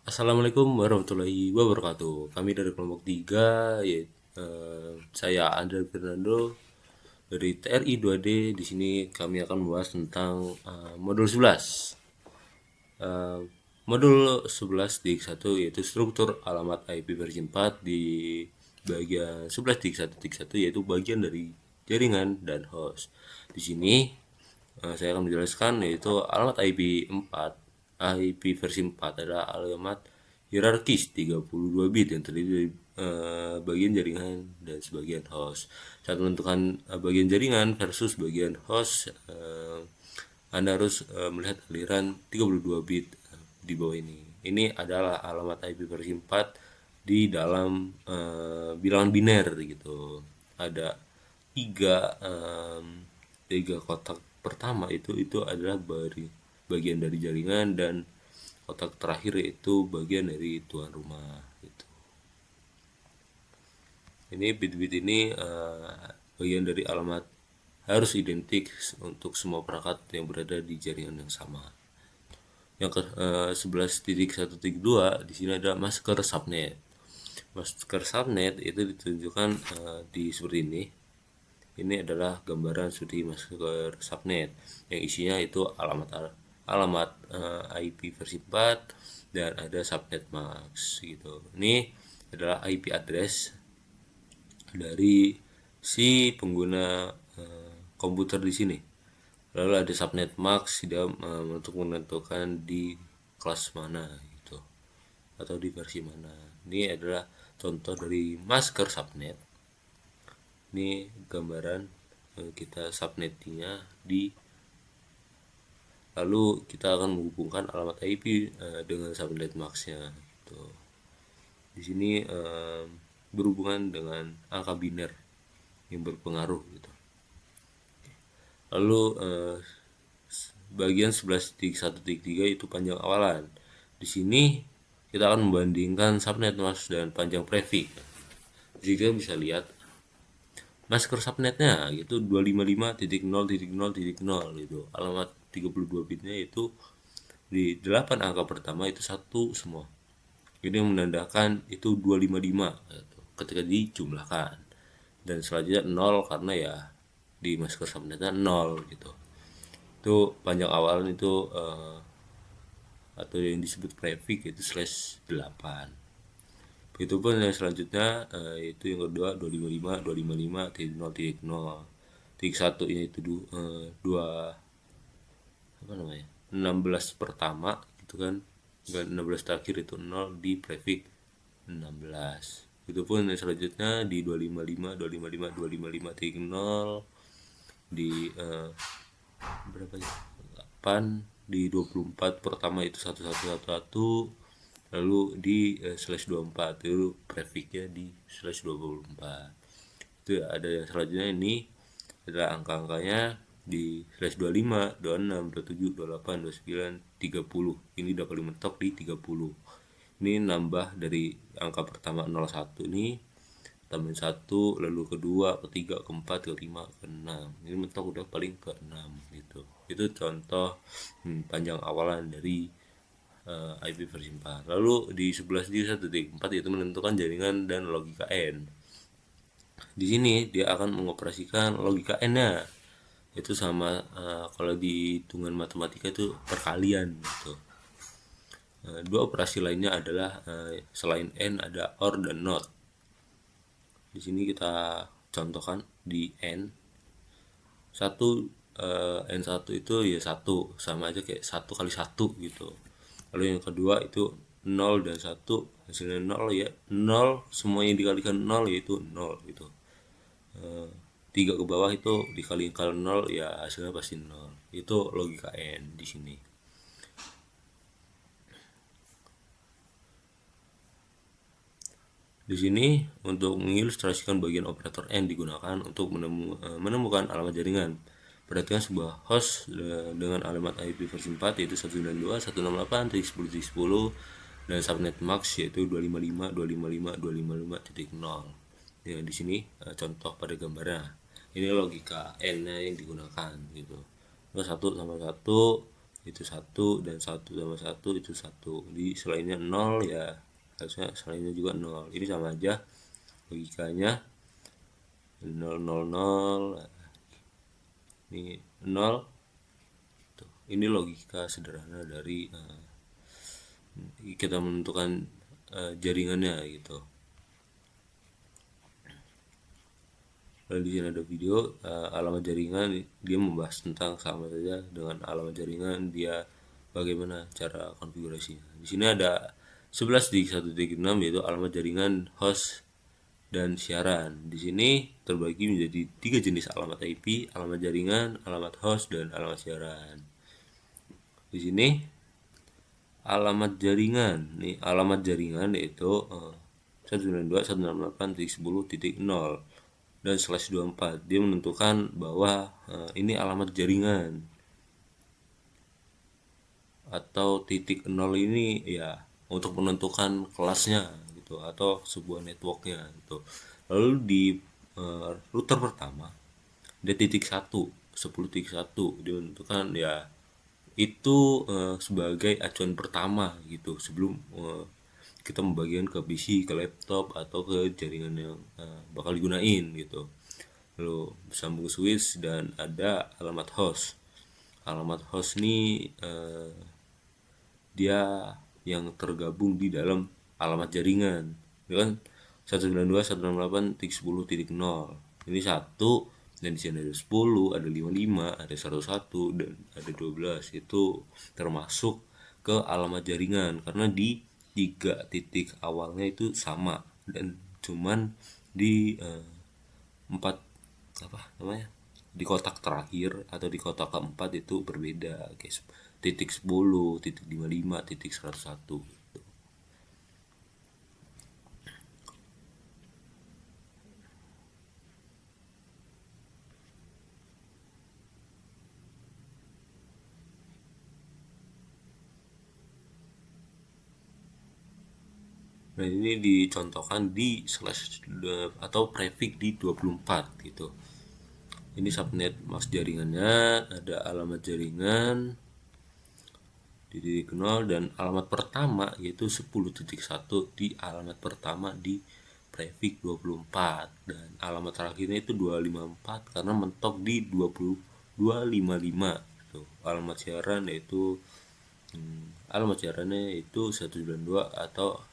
Assalamualaikum warahmatullahi wabarakatuh. Kami dari kelompok 3, yaitu saya Andre Fernando dari TRI 2D. Di sini kami akan membahas tentang modul 11. Eh, Modul 11 di 1 yaitu struktur alamat IP versi 4 di bagian 11 di 1 yaitu bagian dari jaringan dan host. Di sini saya akan menjelaskan yaitu alamat IP versi 4 adalah alamat hierarkis 32 bit yang terdiri dari bagian jaringan dan sebagian host. Saat menentukan bagian jaringan versus bagian host, Anda harus melihat aliran 32 bit di bawah ini. Ini adalah alamat IP versi 4 di dalam bilangan biner gitu. Ada tiga kotak pertama itu adalah bagian dari jaringan, dan kotak terakhir itu bagian dari tuan rumah gitu. Ini bit-bit ini bagian dari alamat harus identik untuk semua perangkat yang berada di jaringan yang sama. Yang ke 11.1.2 di sini ada masker subnet. Masker subnet itu ditunjukkan di seperti ini. Ini adalah gambaran seperti masker subnet yang isinya itu alamat IP versi 4 dan ada subnet max gitu. Ini adalah IP address dari si pengguna komputer di sini. Lalu ada subnet max untuk menentukan di kelas mana gitu atau di versi mana. Ini adalah contoh dari masker subnet. Ini gambaran kita subnettingnya di, lalu kita akan menghubungkan alamat IP dengan subnet maxnya gitu. Di sini berhubungan dengan angka biner yang berpengaruh gitu. Lalu bagian 11.1.3 itu panjang awalan. Di sini kita akan membandingkan subnet mask dan panjang prefix. Jadi kita bisa lihat masker subnetnya gitu 255.0.0.0 gitu. Alamat 32 bitnya itu di 8 angka pertama itu satu semua. Ini menandakan itu 255 gitu, ketika dijumlahkan. Dan selanjutnya 0 karena ya di masker subnetnya 0 gitu. Itu panjang awalan itu atau yang disebut prefix itu /8. Begitupun yang selanjutnya itu yang kedua 255 255.0.0. Titik 1 ini itu 16 pertama gitu kan, dan 16 terakhir itu 0 di prefix 16. Begitupun yang selanjutnya di 255 di berapa ya, 8 di 24 pertama itu 1111, lalu di /24 itu prefixnya di /24. Itu ada yang selanjutnya, ini adalah angka-angkanya di /25 26 27 28 29 30. Ini dapat mentok di 30. Ini nambah dari angka pertama 01 ini tambahin 1, lalu kedua, ketiga, keempat, kelima, keenam. Ini mentok udah paling ke-6 gitu. Itu contoh panjang awalan dari IP versi 4. Lalu di 11.1.4 itu menentukan jaringan dan logika N. Di sini dia akan mengoperasikan logika N-nya. Itu sama kalau di hitungan matematika itu perkalian gitu. Dua operasi lainnya adalah selain N ada OR dan NOT. Di sini kita contohkan di N. N1 itu ya 1, sama aja kayak 1 kali 1 gitu. Lalu yang kedua itu 0 dan 1, hasilnya 0 ya 0, semuanya dikalikan 0 yaitu 0 gitu. 3 ke bawah itu dikalikan 0 ya hasilnya pasti 0. Itu logika N di sini. Di sini untuk mengilustrasikan bagian operator N digunakan untuk menemukan alamat jaringan. Perhatikan sebuah host dengan alamat IP versi 4 yaitu 192.168.10.10 dan subnet max yaitu 255.255.255.0. Ya, di sini contoh pada gambarnya. Ini logika N-nya yang digunakan gitu. Terus 1 sama 1 itu 1 dan 1 tambah 1 itu 1. Di selainnya 0 ya harusnya selainnya juga 0. Ini sama aja logikanya 0 0 0. Ini 0. Tuh, ini logika sederhana dari kita menentukan jaringannya gitu. Lalu di sini ada video alamat jaringan, dia membahas tentang sama saja dengan alamat jaringan, dia bagaimana cara konfigurasinya. Di sini ada 11.1.6 yaitu alamat jaringan host dan siaran. Di sini terbagi menjadi 3 jenis alamat IP, alamat jaringan, alamat host, dan alamat siaran. Di sini alamat jaringan. Nih, alamat jaringan yaitu 192.168.10.0 dan /24. Dia menentukan bahwa ini alamat jaringan. Atau titik 0 ini ya untuk menentukan kelasnya gitu atau sebuah networknya gitu. Lalu di router pertama ada titik 1, 10.1 dia menentukan ya itu sebagai acuan pertama gitu sebelum kita membagikan ke PC, ke laptop atau ke jaringan yang bakal digunain gitu. Lalu sambung switch dan ada alamat host. Alamat host ini dia yang tergabung di dalam alamat jaringan. Itu kan 192.168.10.0. Ini 1 dan di sini ada 10, ada 55, ada 101 dan ada 12. Itu termasuk ke alamat jaringan karena di 3 titik awalnya itu sama dan cuman di 4 apa namanya? Di kotak terakhir atau di kotak keempat itu berbeda, guys. Titik 10, titik 55, titik 101 gitu. Nah, ini dicontohkan di slash atau prefix di 24 gitu. Ini subnet mask jaringannya, ada alamat jaringan di titik 0 dan alamat pertama yaitu 10.1 di alamat pertama di prefix 24 dan alamat terakhirnya itu 254 karena mentok di 255 gitu. Alamat siaran yaitu alamat siarannya itu 192 atau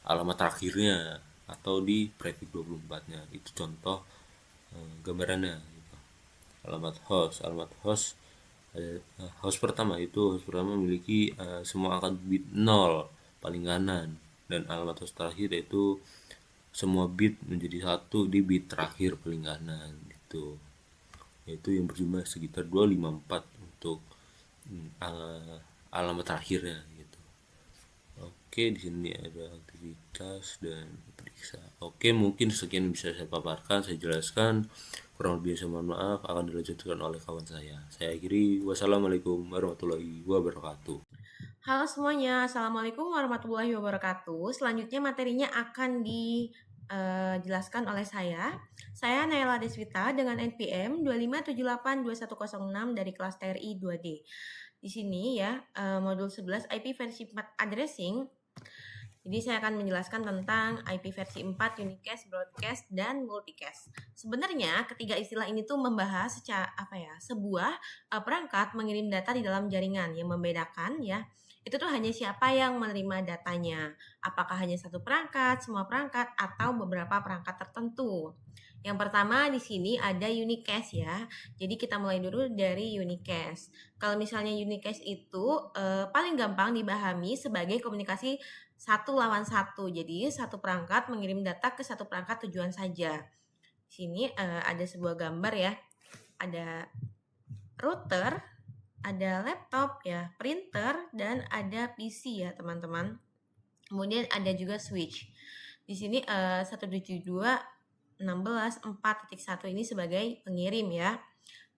alamat terakhirnya atau di prefix 24-nya. Itu contoh gambarannya gitu. Alamat host host pertama memiliki semua angka bit 0 paling kanan dan alamat host terakhir yaitu semua bit menjadi 1 di bit terakhir paling kanan gitu. Yaitu yang berjumlah sekitar 254 untuk alamat terakhirnya gitu. Oke, di sini ada aktivitas dan periksa. Oke, mungkin sekian bisa saya paparkan, saya jelaskan. Kurang lebih saya mohon maaf, akan dilanjutkan oleh kawan saya. Saya akhiri, wassalamualaikum warahmatullahi wabarakatuh. Halo semuanya, Assalamualaikum warahmatullahi wabarakatuh. Selanjutnya materinya akan dijelaskan oleh saya. Saya Naila Deswita dengan NPM 257821006 dari kelas TRI 2D. Di sini ya, modul 11 IP versi 4 addressing. Jadi saya akan menjelaskan tentang IP versi 4, unicast, broadcast, dan multicast. Sebenarnya ketiga istilah ini tuh membahas sebuah perangkat mengirim data di dalam jaringan. Yang membedakan ya, itu tuh hanya siapa yang menerima datanya. Apakah hanya satu perangkat, semua perangkat, atau beberapa perangkat tertentu. Yang pertama di sini ada unicast ya. Jadi kita mulai dulu dari unicast. Kalau misalnya unicast itu paling gampang dipahami sebagai komunikasi 1 lawan 1. Jadi satu perangkat mengirim data ke satu perangkat tujuan saja. Di sini ada sebuah gambar ya. Ada router, ada laptop ya, printer, dan ada PC ya teman-teman. Kemudian ada juga switch. Di sini 172.16.4.1 ini sebagai pengirim ya.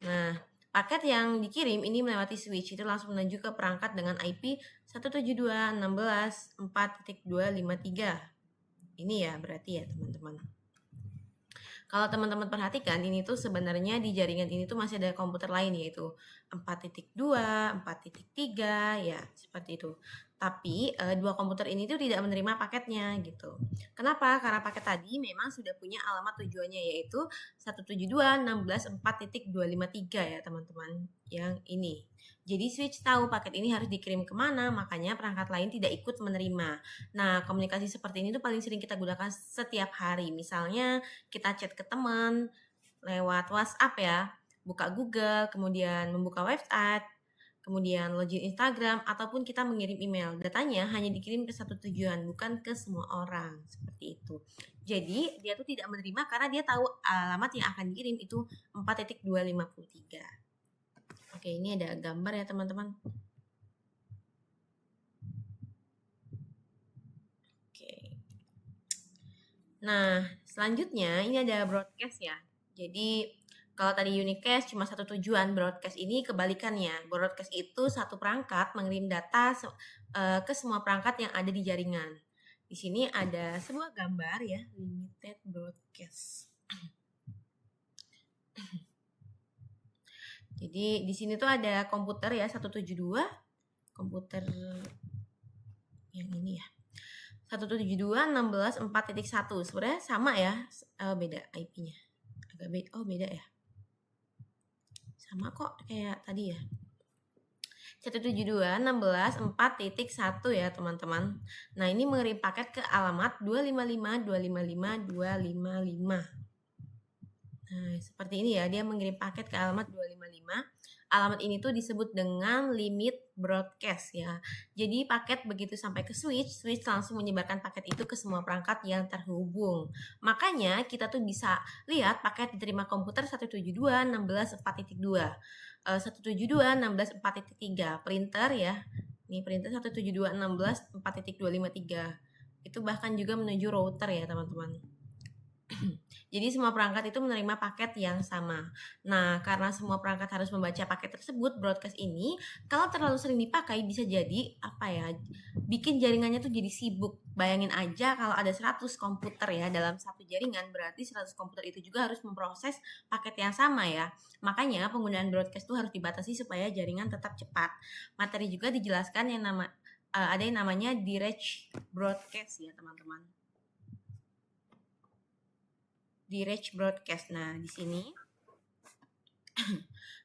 Nah, paket yang dikirim ini melewati switch itu langsung menuju ke perangkat dengan IP 172.16.4.253. Ini ya berarti ya teman-teman. Kalau teman-teman perhatikan, ini tuh sebenarnya di jaringan ini tuh masih ada komputer lain, yaitu 4.2, 4.3, ya seperti itu. Tapi dua komputer ini tuh tidak menerima paketnya gitu. Kenapa? Karena paket tadi memang sudah punya alamat tujuannya, yaitu 172.16.4.253 ya teman-teman, yang ini. Jadi switch tahu paket ini harus dikirim kemana, makanya perangkat lain tidak ikut menerima. Nah, komunikasi seperti ini tuh paling sering kita gunakan setiap hari. Misalnya kita chat ke teman lewat WhatsApp ya, buka Google, kemudian membuka website, kemudian login Instagram, ataupun kita mengirim email. Datanya hanya dikirim ke satu tujuan, bukan ke semua orang. Seperti itu. Jadi, dia tuh tidak menerima karena dia tahu alamat yang akan dikirim itu 4.253. Oke, ini ada gambar ya teman-teman. Oke. Nah, selanjutnya ini ada broadcast ya. Jadi, kalau tadi unicast cuma satu tujuan, broadcast ini kebalikannya. Broadcast itu satu perangkat mengirim data ke semua perangkat yang ada di jaringan. Di sini ada sebuah gambar ya, limited broadcast. Jadi di sini tuh ada komputer ya 172, komputer yang ini ya. 172.16.4.1. Sebenarnya sama ya, beda IP-nya. Agak beda. Oh, beda ya. Sama kok kayak tadi ya. 172.16.4.1 ya teman-teman. Nah, ini mengirim paket ke alamat 255.255.255. Nah, seperti ini ya, dia mengirim paket ke alamat 255. Alamat ini tuh disebut dengan limit broadcast ya. Jadi paket begitu sampai ke switch langsung menyebarkan paket itu ke semua perangkat yang terhubung. Makanya kita tuh bisa lihat paket diterima komputer 172.16.4.2, 172.16.4.3, printer ya. Ini printer 172.16.4.253. Itu bahkan juga menuju router ya teman-teman. Jadi semua perangkat itu menerima paket yang sama. Nah, karena semua perangkat harus membaca paket tersebut, broadcast ini kalau terlalu sering dipakai bisa jadi bikin jaringannya tuh jadi sibuk. Bayangin aja kalau ada 100 komputer ya dalam satu jaringan, berarti 100 komputer itu juga harus memproses paket yang sama ya. Makanya penggunaan broadcast itu harus dibatasi supaya jaringan tetap cepat. Materi juga dijelaskan ada yang namanya direct broadcast ya, teman-teman. Direct broadcast. Nah, di sini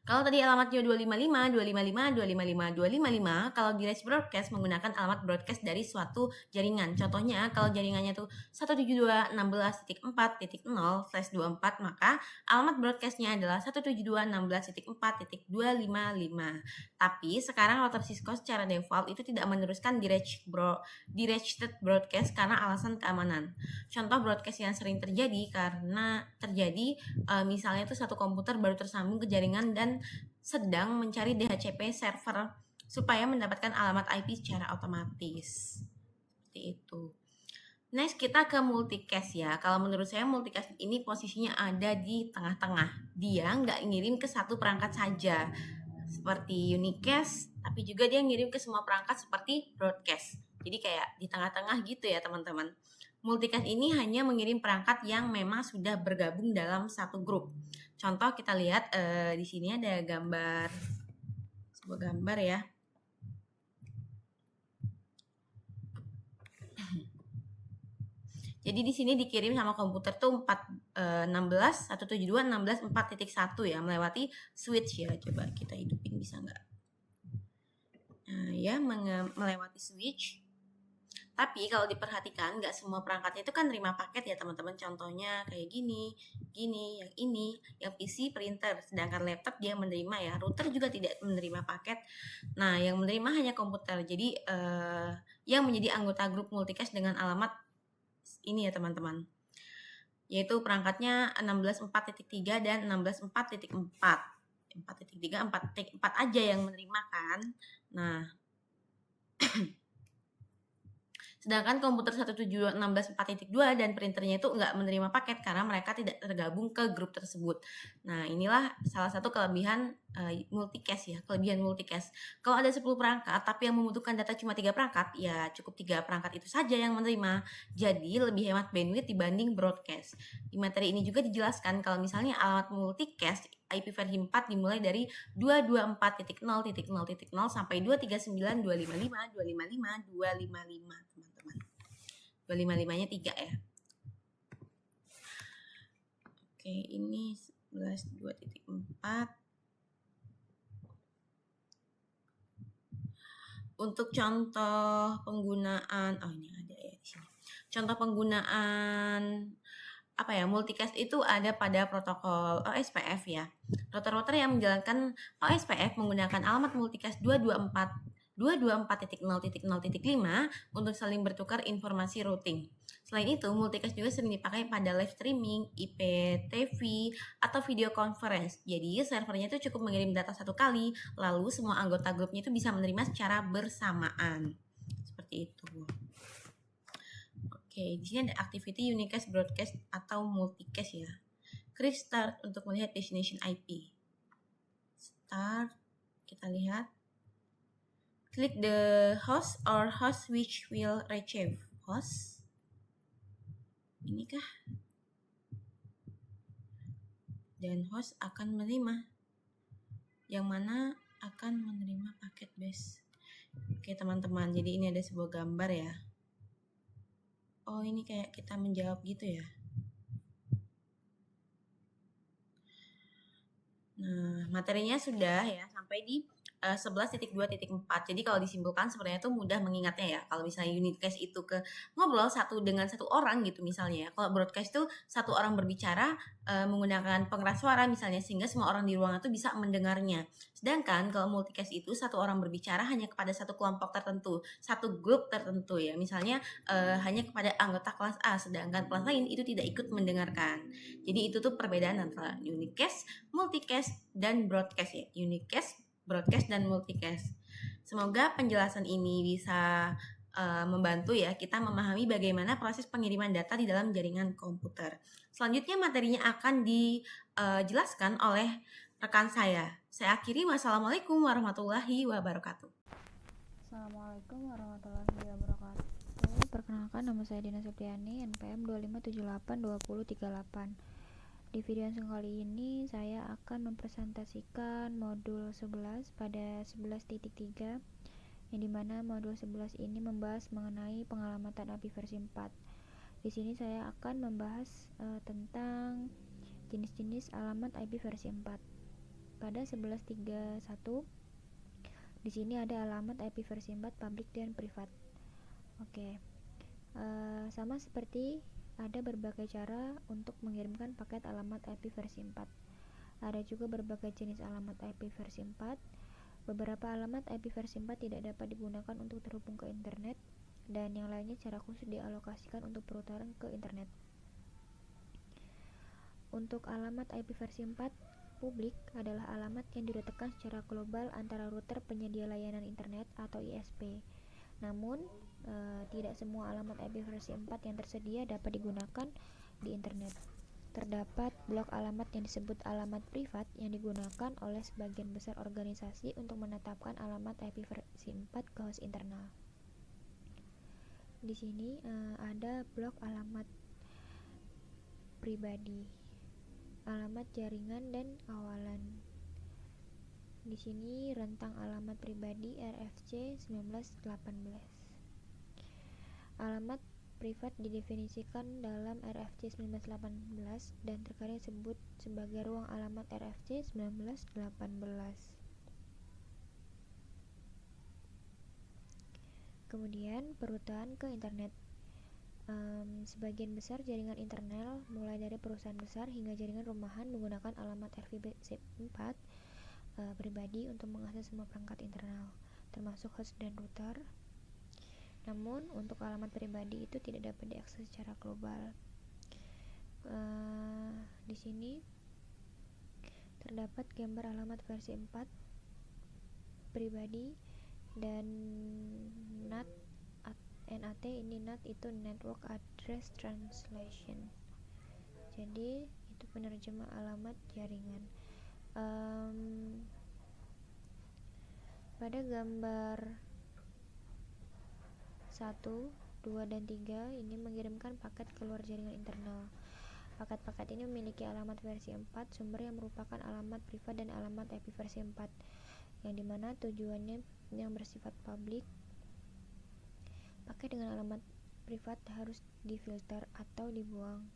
kalau tadi alamatnya 255, 255, 255, 255, kalau direct broadcast menggunakan alamat broadcast dari suatu jaringan. Contohnya, kalau jaringannya tuh 172.16.4.0/24, maka alamat broadcastnya adalah 172.16.4.255. Tapi sekarang router Cisco secara default itu tidak meneruskan directed broadcast karena alasan keamanan. Contoh broadcast yang sering terjadi misalnya itu satu komputer baru tersambung ke jaringan dan sedang mencari DHCP server supaya mendapatkan alamat IP secara otomatis. Seperti itu. Next kita ke multicast ya. Kalau menurut saya multicast ini posisinya ada di tengah-tengah. Dia nggak ngirim ke satu perangkat saja seperti unicast, tapi juga dia ngirim ke semua perangkat seperti broadcast. Jadi kayak di tengah-tengah gitu ya teman-teman. Multicast ini hanya mengirim perangkat yang memang sudah bergabung dalam satu grup. Contoh kita lihat di sini ada sebuah gambar ya. Jadi di sini dikirim sama komputer tuh 172.16.4.1 ya, melewati switch ya. Coba kita hidupin bisa nggak? Nah ya, melewati switch. Tapi kalau diperhatikan nggak semua perangkatnya itu kan nerima paket ya teman-teman. Contohnya kayak gini, yang ini, yang PC printer. Sedangkan laptop dia menerima ya. Router juga tidak menerima paket. Nah yang menerima hanya komputer. Jadi yang menjadi anggota grup multicast dengan alamat ini ya teman-teman. Yaitu perangkatnya 16.4.3 dan 16.4.4. 4.3, 4.4 aja yang menerima kan. Nah Sedangkan komputer 172.16.4.2 dan printernya itu nggak menerima paket karena mereka tidak tergabung ke grup tersebut. Nah, inilah salah satu kelebihan multicast ya, kelebihan multicast. Kalau ada 10 perangkat tapi yang membutuhkan data cuma 3 perangkat, ya cukup 3 perangkat itu saja yang menerima. Jadi lebih hemat bandwidth dibanding broadcast. Di materi ini juga dijelaskan kalau misalnya alamat multicast IP versi 4 dimulai dari 224.0.0.0 sampai 239.255, 255, 255 teman-teman. 255-nya 3 ya. Oke, ini 11.2.4. Untuk contoh penggunaan, ini ada ya di sini. Contoh penggunaan multicast itu ada pada protokol OSPF ya. Router-router yang menjalankan OSPF menggunakan alamat multicast 224.0.0.5 untuk saling bertukar informasi routing. Selain itu, multicast juga sering dipakai pada live streaming, IPTV, atau video conference. Jadi, servernya itu cukup mengirim data satu kali, lalu semua anggota grupnya itu bisa menerima secara bersamaan. Seperti itu. Oke, di sini ada activity unicast broadcast atau multicast ya. Klik start untuk melihat destination IP. Start, kita lihat. Klik the host or host which will retrieve. Host. Ini kah? Dan host akan menerima. Yang mana akan menerima paket base. Oke teman-teman, jadi ini ada sebuah gambar ya. Oh, ini kayak kita menjawab gitu ya. Nah, materinya sudah ya sampai di 11.2.4. Jadi kalau disimpulkan sebenarnya itu mudah mengingatnya ya. Kalau misalnya unicast itu ke ngobrol dengan satu orang gitu misalnya ya. Kalau broadcast itu satu orang berbicara menggunakan pengeras suara misalnya sehingga semua orang di ruangan itu bisa mendengarnya. Sedangkan kalau multicast itu satu orang berbicara hanya kepada satu kelompok tertentu, satu grup tertentu ya. Misalnya hanya kepada anggota kelas A, sedangkan kelas lain itu tidak ikut mendengarkan. Jadi itu tuh perbedaan antara unicast, multicast, dan broadcast ya. Unicast, broadcast, dan multicast. Semoga penjelasan ini bisa membantu ya kita memahami bagaimana proses pengiriman data di dalam jaringan komputer. Selanjutnya materinya akan dijelaskan oleh rekan saya. Saya akhiri. Wassalamualaikum warahmatullahi wabarakatuh. Assalamualaikum warahmatullahi wabarakatuh. Perkenalkan, nama saya Dina Septiani, NPM 25782038. Di video yang kali ini saya akan mempresentasikan modul 11 pada 11.3, yang dimana modul 11 ini membahas mengenai pengalamatan IP versi 4. Di sini saya akan membahas tentang jenis-jenis alamat IP versi 4. Pada 11.3.1 di sini ada alamat IP versi 4 public dan privat. Oke. Sama seperti ada berbagai cara untuk mengirimkan paket alamat IP versi 4. Ada juga berbagai jenis alamat IP versi 4. Beberapa alamat IP versi 4 tidak dapat digunakan untuk terhubung ke internet, dan yang lainnya secara khusus dialokasikan untuk perputaran ke internet. Untuk alamat IP versi 4 publik adalah alamat yang diletakkan secara global antara router penyedia layanan internet atau ISP. Namun, tidak semua alamat IP versi 4 yang tersedia dapat digunakan di internet. Terdapat blok alamat yang disebut alamat privat yang digunakan oleh sebagian besar organisasi untuk menetapkan alamat IP versi 4 ke host internal. Di sini ada blok alamat pribadi, alamat jaringan, dan kawalan. Di sini rentang alamat pribadi RFC 1918. Alamat privat didefinisikan dalam RFC 1918 dan terkadang disebut sebagai ruang alamat RFC 1918. Kemudian perutan ke internet. Sebagian besar jaringan internal mulai dari perusahaan besar hingga jaringan rumahan menggunakan alamat RFC 4 pribadi untuk mengakses semua perangkat internal, termasuk host dan router. Namun, untuk alamat pribadi itu tidak dapat diakses secara global. Di sini terdapat gambar alamat versi 4 pribadi dan NAT NAT. Ini NAT itu Network Address Translation, jadi itu penerjemah alamat jaringan. Pada gambar 1, 2, dan 3 ini mengirimkan paket keluar jaringan internal. Paket-paket ini memiliki alamat versi 4 sumber yang merupakan alamat privat dan alamat IP versi 4, yang dimana tujuannya yang bersifat publik. Paket dengan alamat privat harus difilter atau dibuang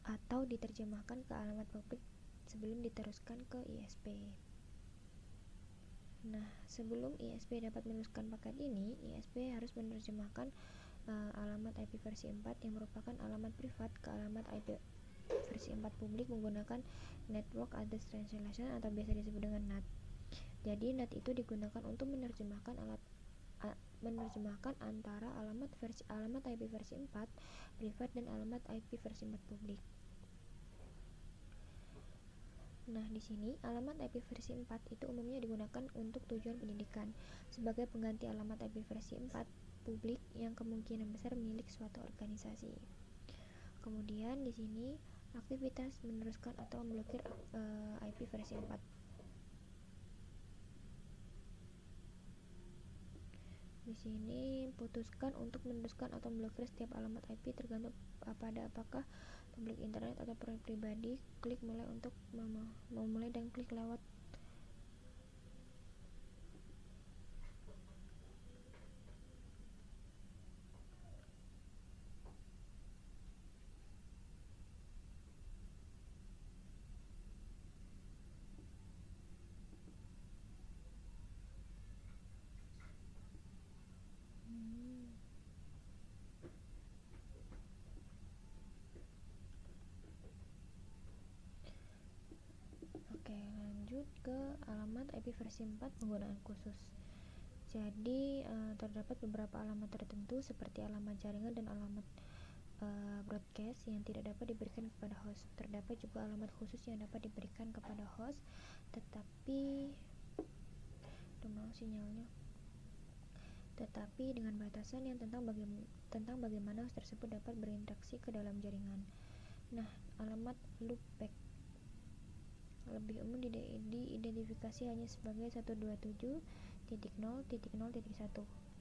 atau diterjemahkan ke alamat publik sebelum diteruskan ke ISP. Nah, sebelum ISP dapat meneruskan paket ini, ISP harus menerjemahkan alamat IP versi 4 yang merupakan alamat privat ke alamat IP versi 4 publik menggunakan Network Address Translation atau biasa disebut dengan NAT. Jadi NAT itu digunakan untuk menerjemahkan antara alamat IP versi 4 privat dan alamat IP versi 4 publik. Nah, di sini alamat IP versi 4 itu umumnya digunakan untuk tujuan pendidikan sebagai pengganti alamat IP versi 4 publik yang kemungkinan besar milik suatu organisasi. Kemudian di sini aktivitas meneruskan atau memblokir IP versi 4. Di sini putuskan untuk meneruskan atau memblokir setiap alamat IP tergantung pada apakah publik internet atau pribadi. Klik mulai untuk memulai dan klik lewat. Oke, lanjut ke alamat IP versi 4 penggunaan khusus. Jadi terdapat beberapa alamat tertentu seperti alamat jaringan dan alamat broadcast yang tidak dapat diberikan kepada host. Terdapat juga alamat khusus yang dapat diberikan kepada host, tetapi sinyalnya dengan batasan yang tentang bagaimana host tersebut dapat berinteraksi ke dalam jaringan. Nah, alamat loopback lebih umum diidentifikasi hanya sebagai 127.0.0.1.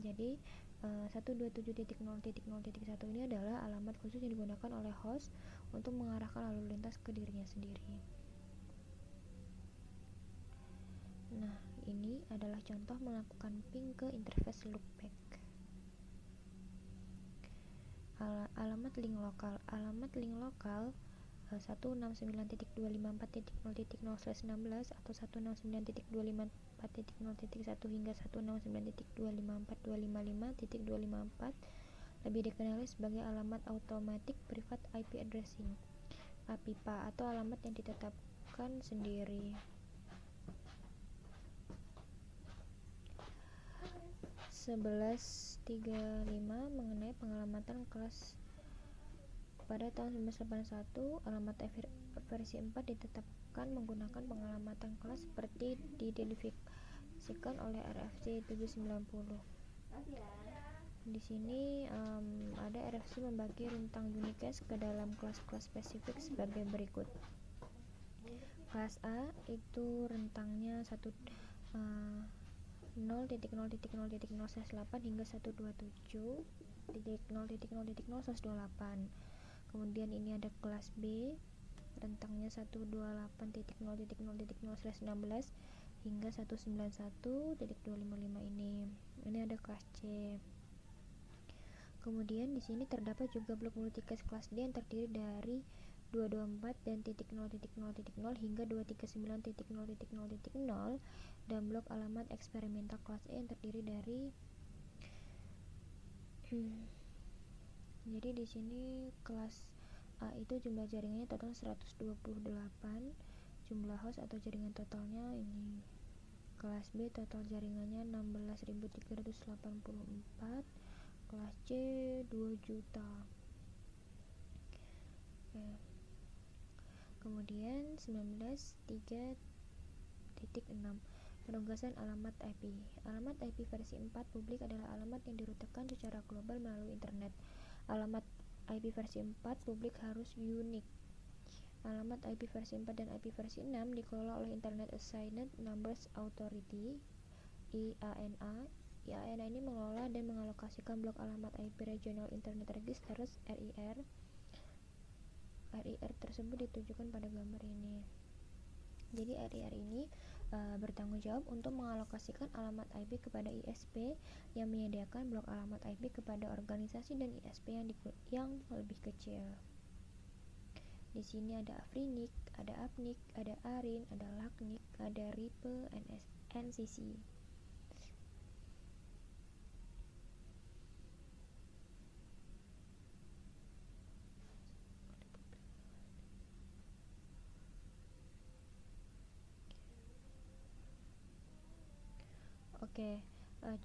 Jadi 127.0.0.1 ini adalah alamat khusus yang digunakan oleh host untuk mengarahkan lalu lintas ke dirinya sendiri. Nah, ini adalah contoh melakukan ping ke interface loopback. Alamat link lokal 169.254.0.0/16 atau 169.254.0.1 hingga 169.254.255.254 lebih dikenali sebagai alamat Automatic Private IP Addressing (APIPA) atau alamat yang ditetapkan sendiri. Mengenai pengalamatan kelas. Pada tahun 1981, alamat versi 4 ditetapkan menggunakan pengalamatan kelas seperti diidentifikasikan oleh RFC 790. Di sini ada RFC membagi rentang unicast ke dalam kelas-kelas spesifik sebagai berikut. Kelas A itu rentangnya 0.0.0/8 hingga 127.0.0.0/28. Kemudian ini ada kelas B, rentangnya 128.0.0.0/16 hingga 191.255 ini. Ini ada kelas C. Kemudian di sini terdapat juga blok multicast kelas D yang terdiri dari 224 dan .0.0.0 hingga 239.0.0.0 dan blok alamat eksperimental kelas E yang terdiri dari jadi di sini kelas A itu jumlah jaringannya total 128, jumlah host atau jaringan totalnya ini. Kelas B total jaringannya 16.384, kelas C 2 juta. Oke. Kemudian 19.3.6 Penugasan alamat IP. Alamat IP versi 4 publik adalah alamat yang dirutekan secara global melalui internet. Alamat IP versi 4 publik harus unik. Alamat IP versi 4 dan IP versi 6 dikelola oleh Internet Assigned Numbers Authority (IANA). IANA ini mengelola dan mengalokasikan blok alamat IP Regional Internet Registers (RIR). RIR tersebut ditujukan pada gambar ini. Jadi RIR ini bertanggung jawab untuk mengalokasikan alamat IP kepada ISP yang menyediakan blok alamat IP kepada organisasi dan ISP yang lebih kecil. Di sini ada Afrinik, ada Apnik, ada Arin, ada Laknik, ada RIPE, NCC. Oke,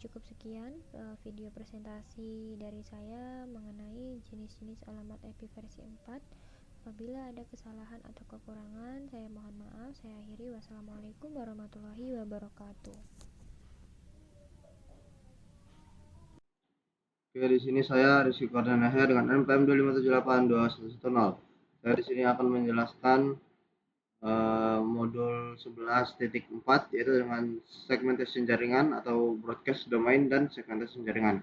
cukup sekian video presentasi dari saya mengenai jenis-jenis alamat IP versi 4. Apabila ada kesalahan atau kekurangan, saya mohon maaf. Saya akhiri. Wassalamualaikum warahmatullahi wabarakatuh. Oke, di sini saya Rizky Kordanahya dengan NPM 257821110. Saya di sini akan menjelaskan modul 11.4 yaitu dengan segmentation jaringan atau broadcast domain dan segmentation jaringan.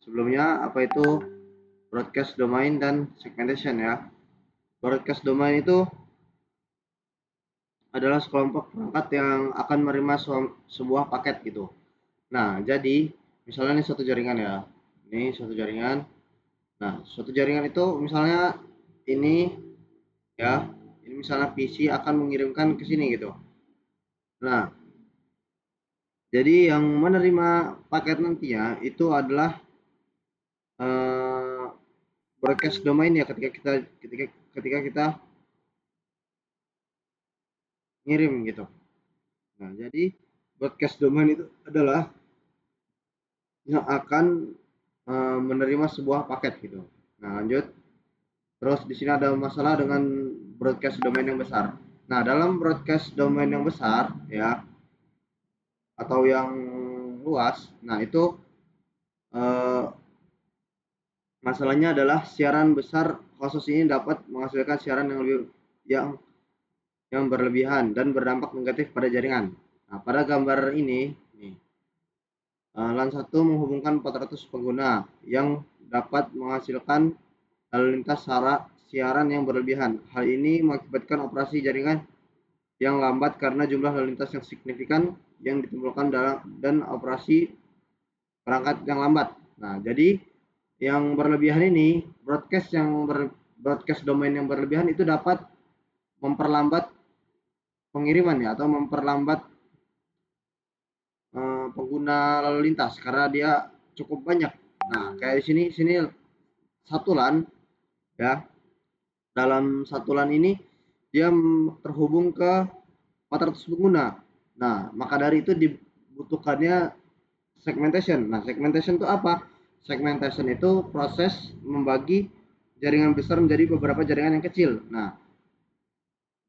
Sebelumnya, apa itu broadcast domain dan segmentation ya? Broadcast domain itu adalah sekelompok perangkat yang akan menerima sebuah paket gitu. Nah, jadi misalnya ini suatu jaringan ya. Ini suatu jaringan. Nah, suatu jaringan itu misalnya ini ya, ini misalnya PC akan mengirimkan ke sini gitu. Nah, jadi yang menerima paket nantinya itu adalah broadcast domain ya, ketika kita ngirim gitu. Nah, jadi broadcast domain itu adalah yang akan menerima sebuah paket gitu. Nah, lanjut. Terus di sini ada masalah dengan broadcast domain yang besar. Nah, dalam broadcast domain yang besar ya atau yang luas, nah itu masalahnya adalah siaran besar khusus ini dapat menghasilkan siaran yang berlebihan dan berdampak negatif pada jaringan. Nah, pada gambar ini nih, LAN 1 menghubungkan 400 pengguna yang dapat menghasilkan lalu lintas siaran yang berlebihan. Hal ini mengakibatkan operasi jaringan yang lambat karena jumlah lalu lintas yang signifikan yang ditimbulkan dan operasi perangkat yang lambat. Nah, jadi yang berlebihan ini, broadcast domain yang berlebihan itu dapat memperlambat pengiriman ya, atau memperlambat pengguna lalu lintas karena dia cukup banyak. Nah, kayak di sini satu LAN ya. Dalam satu LAN ini dia terhubung ke 400 pengguna. Nah, maka dari itu dibutuhkannya segmentation. Nah, segmentation itu apa? Segmentation itu proses membagi jaringan besar menjadi beberapa jaringan yang kecil. Nah,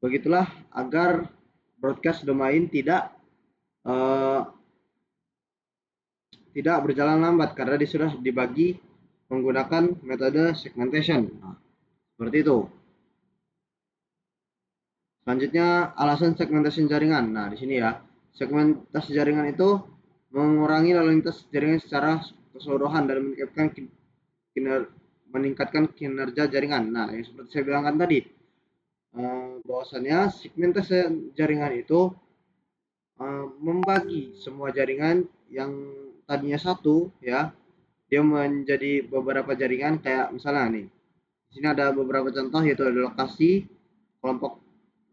begitulah agar broadcast domain tidak berjalan lambat karena dia sudah dibagi menggunakan metode segmentation. Nah, seperti itu. Selanjutnya alasan segmentasi jaringan. Nah, di sini ya, segmentasi jaringan itu mengurangi lalu lintas jaringan secara keseluruhan dan meningkatkan kinerja jaringan. Nah, yang seperti saya bilangkan tadi, bahwasannya segmentasi jaringan itu membagi semua jaringan yang tadinya satu ya, dia menjadi beberapa jaringan. Kayak misalnya nih, di sini ada beberapa contoh yaitu ada lokasi, kelompok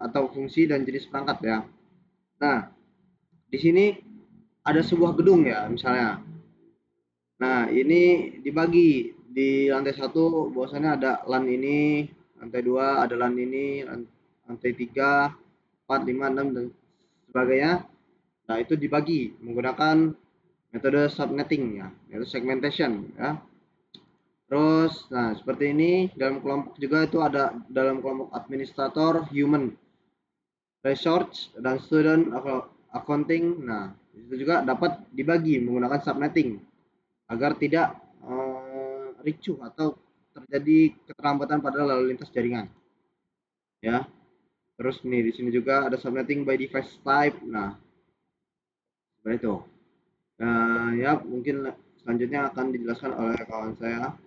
atau fungsi dan jenis perangkat ya. Nah, di sini ada sebuah gedung ya misalnya. Nah, ini dibagi di lantai 1 bahwasannya ada LAN ini, lantai 2 ada LAN ini, lantai 3, 4, 5, 6 dan sebagainya. Nah, itu dibagi menggunakan metode subnetting ya, yaitu segmentation ya. Terus, nah seperti ini dalam kelompok juga itu ada dalam kelompok administrator, human resource dan student accounting. Nah, itu juga dapat dibagi menggunakan subnetting agar tidak ricuh atau terjadi keterlambatan pada lalu lintas jaringan. Ya, terus nih di sini juga ada subnetting by device type. Nah, seperti itu. Ya, mungkin selanjutnya akan dijelaskan oleh kawan saya.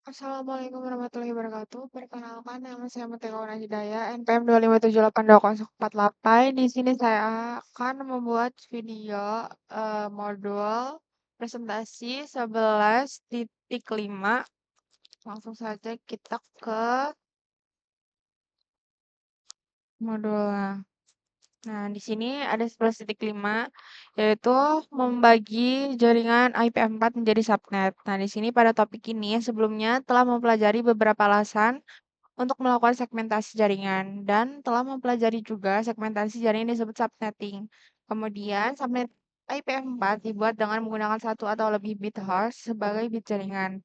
Assalamualaikum warahmatullahi wabarakatuh. Perkenalkan, nama saya Mutia Hidayah, NPM 2578248. Di sini saya akan membuat video modul presentasi 11.5. Langsung saja kita ke modulnya. Nah, di sini ada 11.5, yaitu membagi jaringan IP4 menjadi subnet. Nah, di sini pada topik ini sebelumnya telah mempelajari beberapa alasan untuk melakukan segmentasi jaringan dan telah mempelajari juga segmentasi jaringan disebut subnetting. Kemudian, subnet IP4 dibuat dengan menggunakan satu atau lebih bit host sebagai bit jaringan.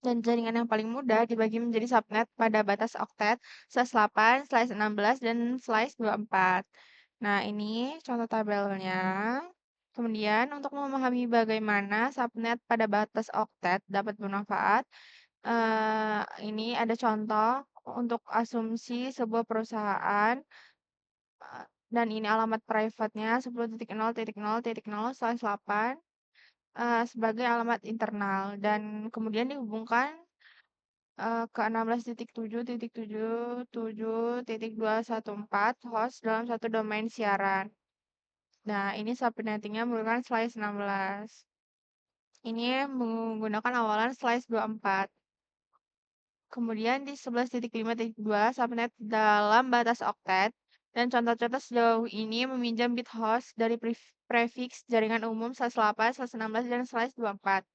Dan jaringan yang paling mudah dibagi menjadi subnet pada batas oktet, /8, /16, dan /24. Nah, ini contoh tabelnya. Kemudian, untuk memahami bagaimana subnet pada batas oktet dapat bermanfaat, ini ada contoh untuk asumsi sebuah perusahaan, dan ini alamat private-nya 10.0.0.0/8 sebagai alamat internal, dan kemudian dihubungkan ke 16.7.7.7.214 host dalam satu domain siaran. Nah, ini subnettingnya menggunakan slice 16. Ini menggunakan awalan slice 24. Kemudian di 11.5.2 subnet dalam batas oktet, dan contoh-contoh sejauh ini meminjam bit host dari prefix jaringan umum /8, /16, dan /24.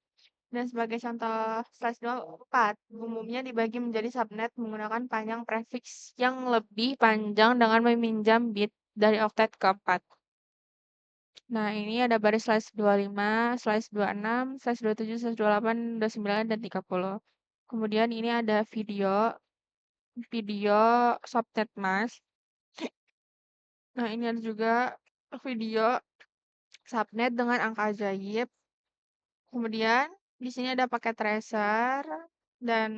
Dan sebagai contoh /24, umumnya dibagi menjadi subnet menggunakan panjang prefix yang lebih panjang dengan meminjam bit dari oktet keempat. Nah, ini ada baris /25, /26, /27, /28, /29, dan 30. Kemudian ini ada video subnet mask. Nah, ini ada juga video subnet dengan angka ajaib. Kemudian di sini ada paket tracer, dan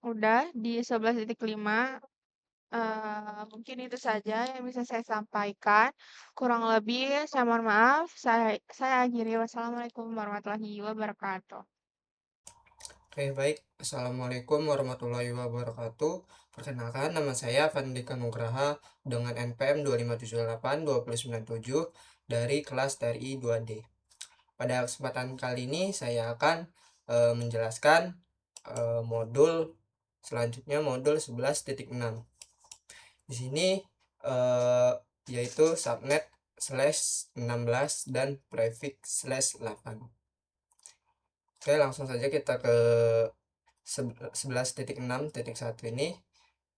udah di 11.5. Mungkin itu saja yang bisa saya sampaikan. Kurang lebih saya mohon maaf. Saya akhiri. Wassalamualaikum warahmatullahi wabarakatuh. Oke, baik. Assalamualaikum warahmatullahi wabarakatuh. Perkenalkan, nama saya Fandika Nugraha dengan NPM 2578297 dari kelas TRI 2D. Pada kesempatan kali ini saya akan menjelaskan modul selanjutnya, modul 11.6. Di sini yaitu subnet /16 dan prefix /8. Oke, langsung saja kita ke 11.6.1 ini,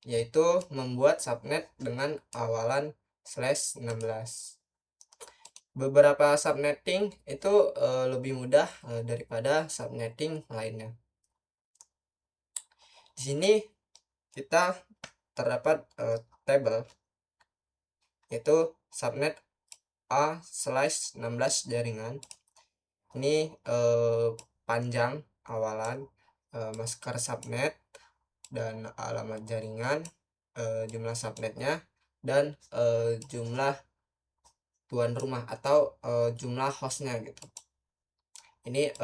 yaitu membuat subnet dengan awalan /16. Beberapa subnetting itu lebih mudah daripada subnetting lainnya. Di sini kita terdapat tabel, yaitu subnet A/16 jaringan. Ini panjang awalan, masker subnet, dan alamat jaringan, jumlah subnetnya, dan jumlah tuan rumah atau jumlah hostnya gitu. Ini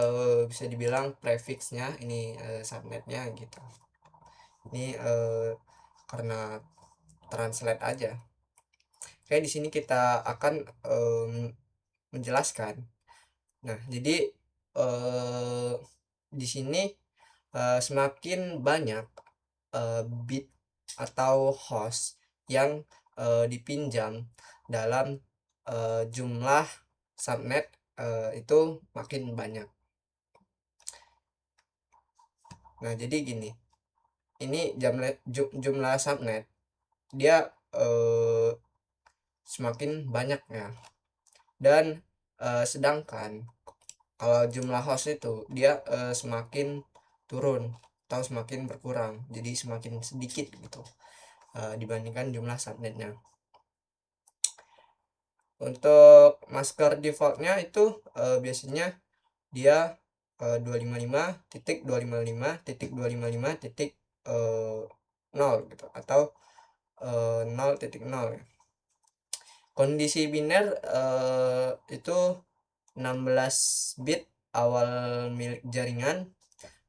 bisa dibilang prefixnya, ini subnetnya gitu. Ini karena translate aja. Oke, di sini kita akan menjelaskan. Nah, jadi di sini semakin banyak bit atau host yang dipinjam dalam jumlah subnet itu makin banyak. Nah, jadi gini, ini jumlah subnet dia semakin banyak ya, dan sedangkan kalau jumlah host itu dia semakin turun atau semakin berkurang, jadi semakin sedikit gitu. dibandingkan jumlah subnetnya. Untuk masker defaultnya itu biasanya dia 255.255.255.0 gitu, atau 0.0 ya. Kondisi biner itu 16 bit awal milik jaringan,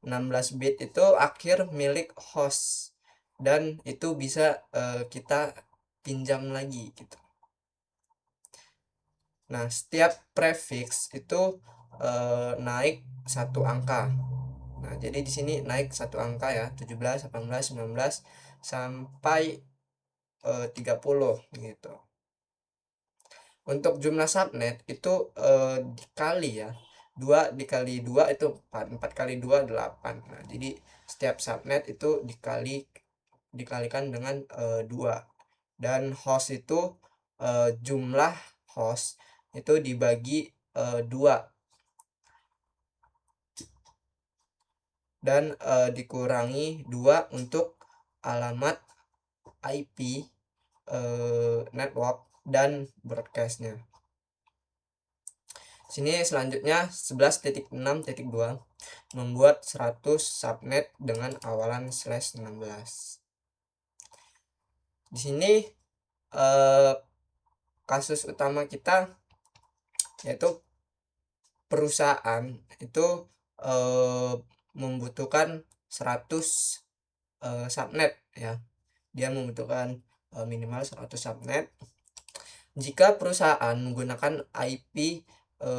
16 bit itu akhir milik host, dan itu bisa kita pinjam lagi gitu. Nah, setiap prefix itu naik satu angka. Nah, jadi di sini naik satu angka ya, 17, 18, 19 sampai 30 gitu. Untuk jumlah subnet itu dikali ya. 2 dikali 2 itu 4. 4 kali 2 8. Nah, jadi setiap subnet itu dikalikan dengan 2. Dan host itu jumlah host itu dibagi 2 dan dikurangi 2 untuk alamat IP network dan broadcastnya. Sini selanjutnya 11.6.2 membuat 100 subnet dengan awalan /16. Di sini kasus utama kita yaitu perusahaan itu membutuhkan 100 subnet ya. Dia membutuhkan minimal 100 subnet. Jika perusahaan menggunakan IP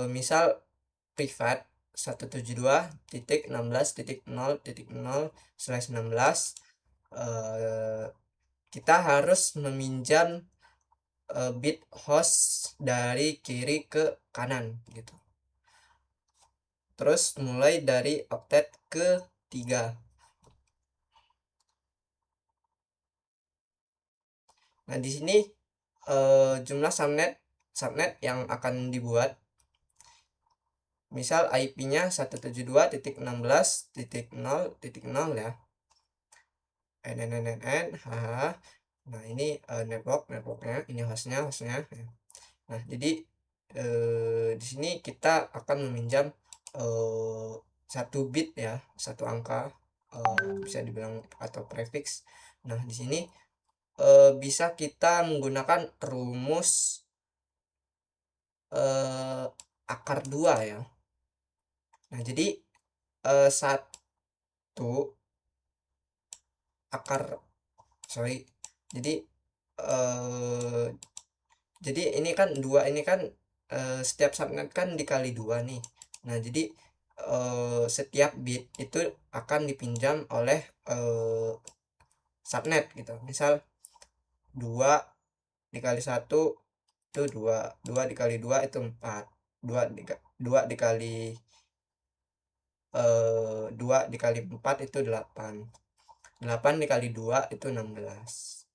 misal privat 172.16.0.0/16, kita harus meminjam bit host dari kiri ke kanan gitu. Terus mulai dari oktet ke-3. Nah, di sini jumlah subnet yang akan dibuat, misal IP-nya 172.16.0.0 ya. NNNN. Nah, ini networknya, ini hostnya. Nah, jadi di sini kita akan meminjam 1 bit ya, 1 angka, bisa dibilang atau prefix. Nah, di sini bisa kita menggunakan rumus akar 2 ya. Nah, jadi 1 akar jadi ini kan 2 ini kan setiap subnet kan dikali 2 nih. Nah, jadi setiap bit itu akan dipinjam oleh subnet gitu. Misal 2 dikali 1 itu 2, 2 dikali 2 itu 4, 2 dikali 2 dikali 4 itu 8, 8 dikali 2 itu 16.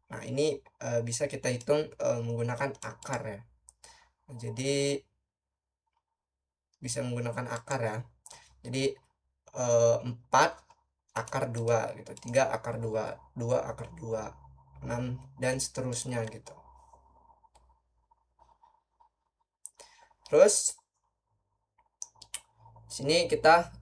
Nah, ini bisa kita hitung menggunakan akar ya. Jadi bisa menggunakan akar ya. Jadi 4 akar 2 gitu, 3 akar 2, 2 akar 2, 6 dan seterusnya gitu. Terus sini kita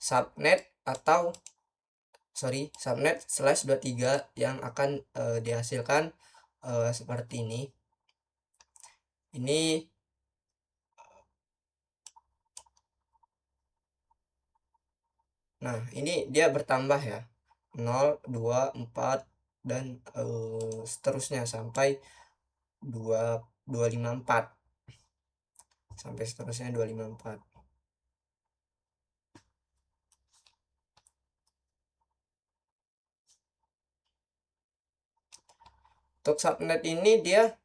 subnet /23 yang akan dihasilkan seperti ini. Nah, ini dia bertambah ya, 0, 2, 4 dan seterusnya sampai 254 sampai seterusnya 254. Untuk subnet ini dia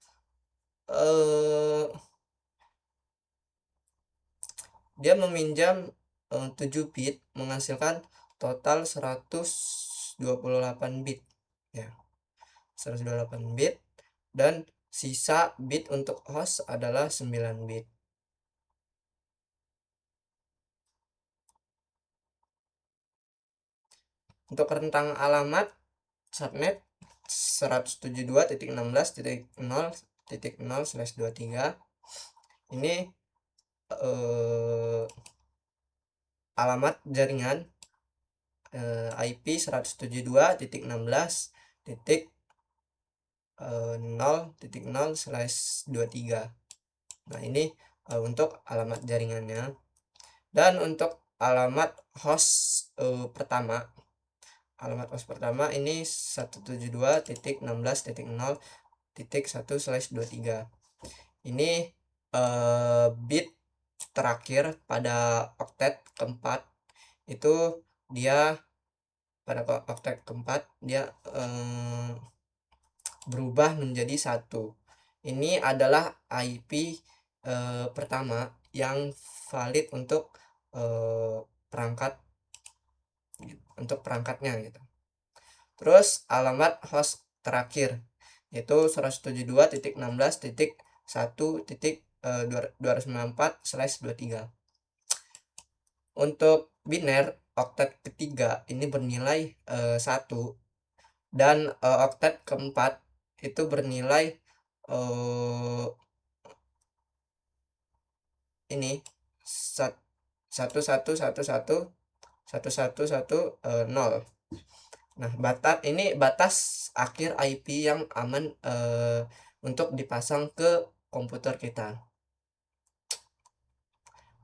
meminjam 7 bit menghasilkan total 128 bit ya. 128 bit dan sisa bit untuk host adalah 9 bit. Untuk rentang alamat subnet 172.16.0.0/23 ini alamat jaringan IP 172.16.0.0/23. Nah, ini untuk alamat jaringannya. Dan untuk alamat host pertama ini 172.16.0.1/23. Ini bit terakhir pada oktet keempat itu dia pada oktet keempat dia berubah menjadi 1. Ini adalah IP pertama yang valid untuk perangkatnya gitu. Terus alamat host terakhir yaitu 172.16.1.294/23. Untuk biner oktet ketiga ini bernilai 1 dan oktet keempat itu bernilai ini 111111110. Nah, batas akhir IP yang aman untuk dipasang ke komputer kita.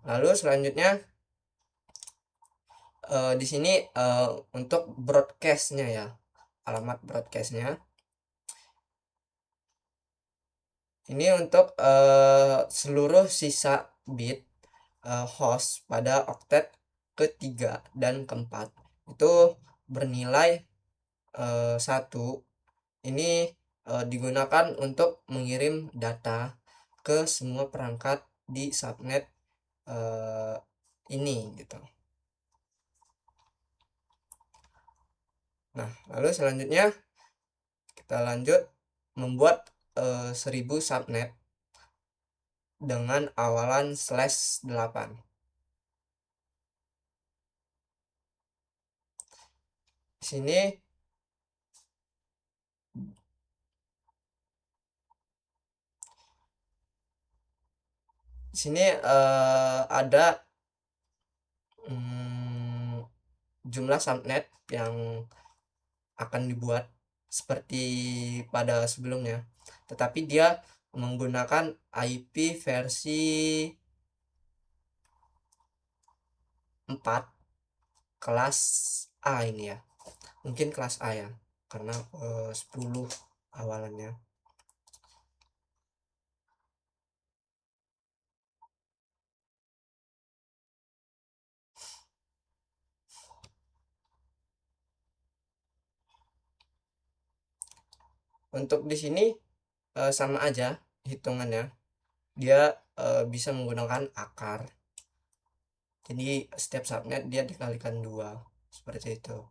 Lalu selanjutnya di sini untuk broadcastnya ya, alamat broadcastnya ini untuk seluruh sisa bit host pada oktet ketiga dan keempat itu bernilai 1. Ini digunakan untuk mengirim data ke semua perangkat di subnet ini gitu. Nah, lalu selanjutnya kita lanjut membuat 1000 subnet dengan awalan /8. Di sini ada jumlah subnet yang akan dibuat seperti pada sebelumnya, tetapi dia menggunakan IP versi 4 kelas A ini ya, mungkin kelas A ya, karena 10 awalannya. Untuk di sini sama aja hitungannya, dia bisa menggunakan akar, jadi setiap subnet dia dikalikan 2 seperti itu.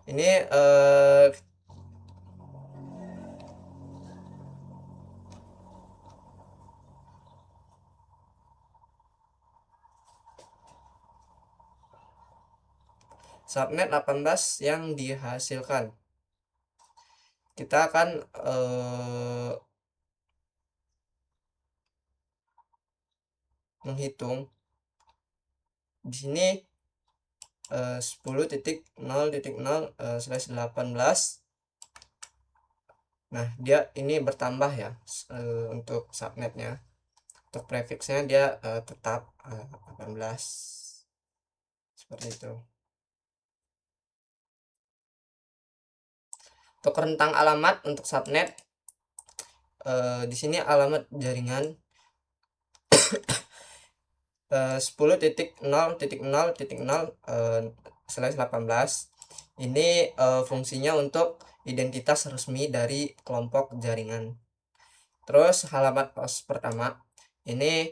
Ini subnet 18 yang dihasilkan. Kita akan menghitung di sini 10.0.0/18. Nah, dia ini bertambah ya untuk subnetnya. Untuk prefixnya dia tetap 18 seperti itu. Untuk rentang alamat untuk subnet di sini alamat jaringan 10.0.0/18 ini fungsinya untuk identitas resmi dari kelompok jaringan. Terus alamat host pertama ini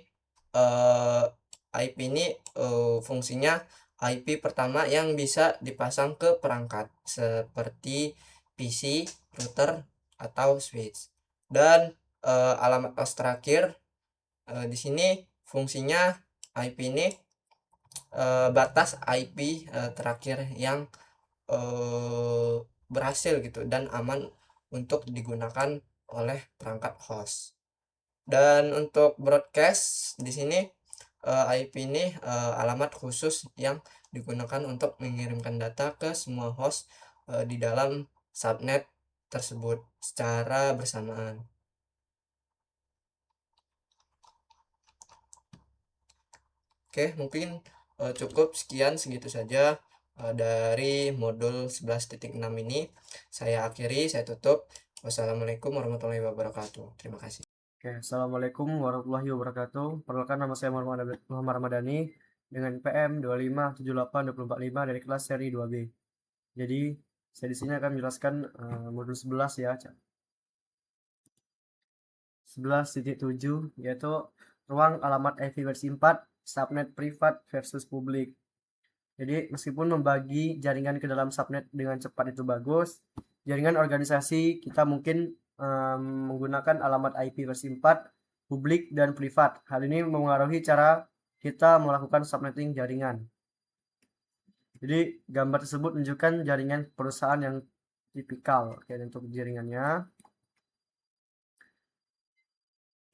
IP ini fungsinya IP pertama yang bisa dipasang ke perangkat seperti PC, router, atau switch. Dan alamat host terakhir. Di sini fungsinya IP ini batas IP terakhir yang berhasil gitu dan aman untuk digunakan oleh perangkat host. Dan untuk broadcast di sini IP ini alamat khusus yang digunakan untuk mengirimkan data ke semua host di dalam subnet tersebut secara bersamaan. Oke, mungkin cukup sekian segitu saja dari modul 11.6 ini. Saya akhiri, saya tutup. Wassalamualaikum warahmatullahi wabarakatuh. Terima kasih. Oke, Assalamualaikum warahmatullahi wabarakatuh. Perkenalkan, nama saya Muhammad Ramadhani dengan PM 2578245 dari kelas seri 2B. Jadi, saya di sini akan menjelaskan modul 11 ya. 11.7 yaitu ruang alamat IP versi 4, subnet privat versus publik. Jadi, meskipun membagi jaringan ke dalam subnet dengan cepat itu bagus, jaringan organisasi kita mungkin menggunakan alamat IP versi 4, publik dan privat. Hal ini mempengaruhi cara kita melakukan subnetting jaringan. Jadi, gambar tersebut menunjukkan jaringan perusahaan yang tipikal. Oke, untuk jaringannya.